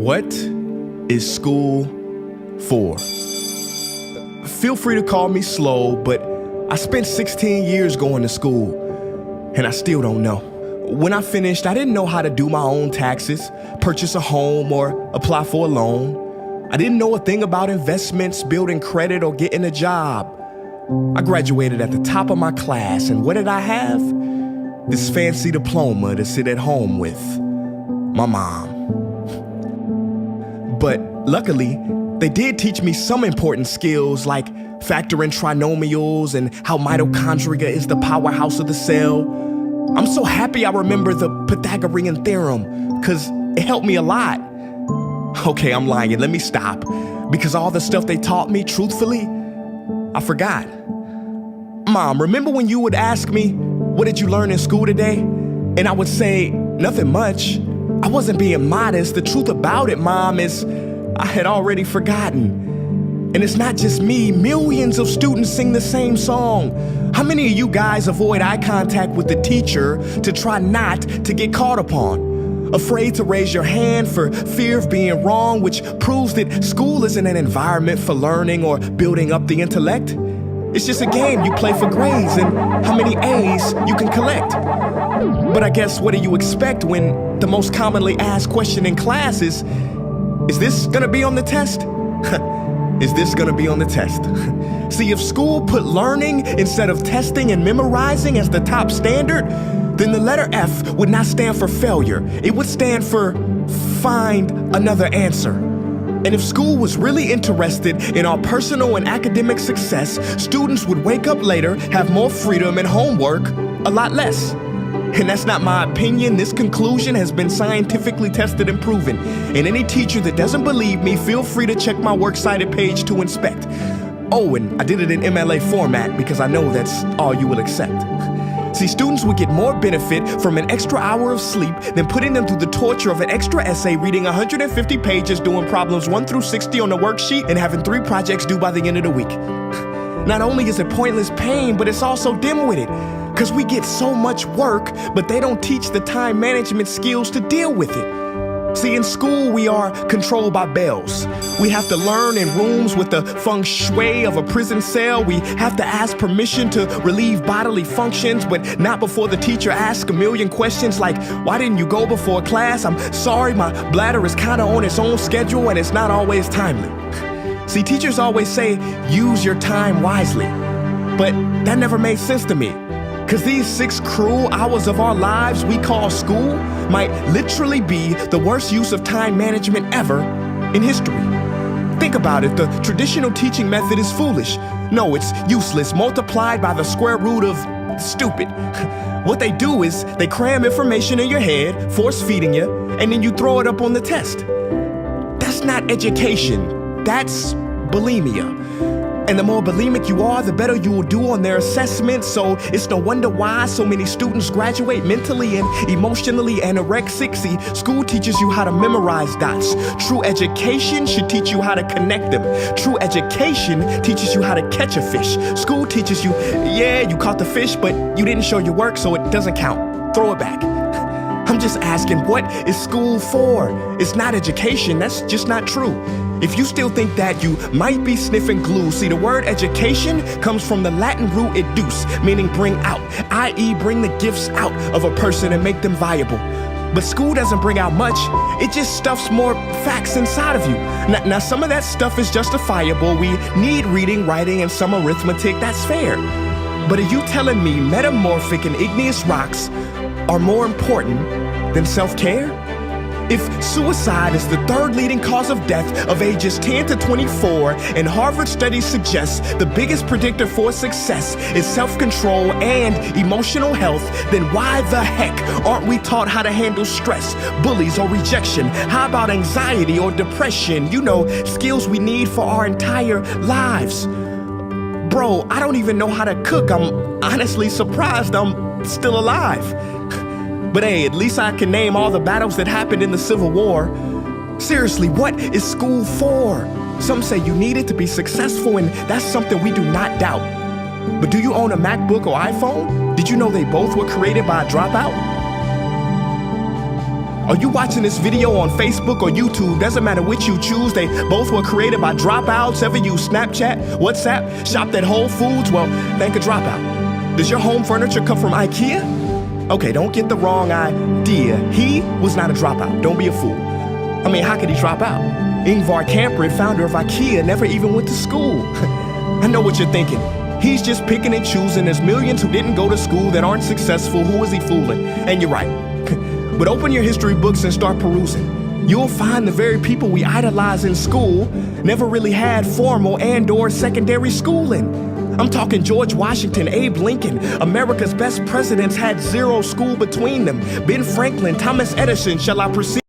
What is school for? Feel free to call me slow, but I spent 16 years going to school, and I still don't know. When I finished, I didn't know how to do my own taxes, purchase a home, or apply for a loan. I didn't know a thing about investments, building credit, or getting a job. I graduated at the top of my class, and what did I have? This fancy diploma to sit at home with my mom. But luckily, they did teach me some important skills like factoring trinomials and how mitochondria is the powerhouse of the cell. I'm so happy I remember the Pythagorean theorem, because it helped me a lot. Okay, I'm lying, let me stop, because all the stuff they taught me, truthfully, I forgot. Mom, remember when you would ask me, what did you learn in school today? And I would say, nothing much. I wasn't being modest. The truth about it, Mom, is I had already forgotten. And it's not just me. Millions of students sing the same song. How many of you guys avoid eye contact with the teacher to try not to get caught upon? Afraid to raise your hand for fear of being wrong, which proves that school isn't an environment for learning or building up the intellect. It's just a game you play for grades and how many A's you can collect. But I guess what do you expect when the most commonly asked question in class is this gonna be on the test? Is this gonna be on the test? See, if school put learning instead of testing and memorizing as the top standard, then the letter F would not stand for failure. It would stand for find another answer. And if school was really interested in our personal and academic success, students would wake up later, have more freedom and homework, a lot less. And that's not my opinion. This conclusion has been scientifically tested and proven. And any teacher that doesn't believe me, feel free to check my works cited page to inspect. Oh, and I did it in MLA format because I know that's all you will accept. See, students would get more benefit from an extra hour of sleep than putting them through the torture of an extra essay, reading 150 pages, doing problems 1 through 60 on the worksheet, and having 3 projects due by the end of the week. Not only is it pointless pain, but it's also dim-witted, because we get so much work, but they don't teach the time management skills to deal with it. See, in school, we are controlled by bells. We have to learn in rooms with the feng shui of a prison cell. We have to ask permission to relieve bodily functions, but not before the teacher asks a million questions like, why didn't you go before class? I'm sorry, my bladder is kind of on its own schedule and it's not always timely. See, teachers always say, use your time wisely. But that never made sense to me. Because these 6 cruel hours of our lives we call school might literally be the worst use of time management ever in history. Think about it, the traditional teaching method is foolish. No, it's useless, multiplied by the square root of stupid. What they do is they cram information in your head, force feeding you, and then you throw it up on the test. That's not education, that's bulimia. And the more bulimic you are, the better you will do on their assessments. So it's no wonder why so many students graduate mentally and emotionally anorexic. See, school teaches you how to memorize dots. True education should teach you how to connect them. True education teaches you how to catch a fish. School teaches you, yeah, you caught the fish, but you didn't show your work, so it doesn't count. Throw it back. I'm just asking, what is school for? It's not education, that's just not true. If you still think that, you might be sniffing glue. See, the word education comes from the Latin root educe, meaning bring out, i.e. bring the gifts out of a person and make them viable. But school doesn't bring out much, it just stuffs more facts inside of you. Now some of that stuff is justifiable. We need reading, writing, and some arithmetic, that's fair. But are you telling me metamorphic and igneous rocks are more important than self-care? If suicide is the 3rd leading cause of death of ages 10 to 24, and Harvard studies suggest the biggest predictor for success is self-control and emotional health, then why the heck aren't we taught how to handle stress, bullies, or rejection? How about anxiety or depression? You know, skills we need for our entire lives. Bro, I don't even know how to cook. I'm honestly surprised I'm still alive. But hey, at least I can name all the battles that happened in the Civil War. Seriously, what is school for? Some say you need it to be successful, and that's something we do not doubt. But do you own a MacBook or iPhone? Did you know they both were created by a dropout? Are you watching this video on Facebook or YouTube? Doesn't matter which you choose. They both were created by dropouts. Ever use Snapchat, WhatsApp, shopped at Whole Foods? Well, thank a dropout. Does your home furniture come from IKEA? Okay, don't get the wrong idea. He was not a dropout. Don't be a fool. I mean, how could he drop out? Ingvar Kamprad, founder of IKEA, never even went to school. I know what you're thinking. He's just picking and choosing. There's millions who didn't go to school that aren't successful. Who is he fooling? And you're right. But open your history books and start perusing. You'll find the very people we idolize in school never really had formal and/or secondary schooling. I'm talking George Washington, Abe Lincoln. America's best presidents had zero school between them. Ben Franklin, Thomas Edison. Shall I proceed?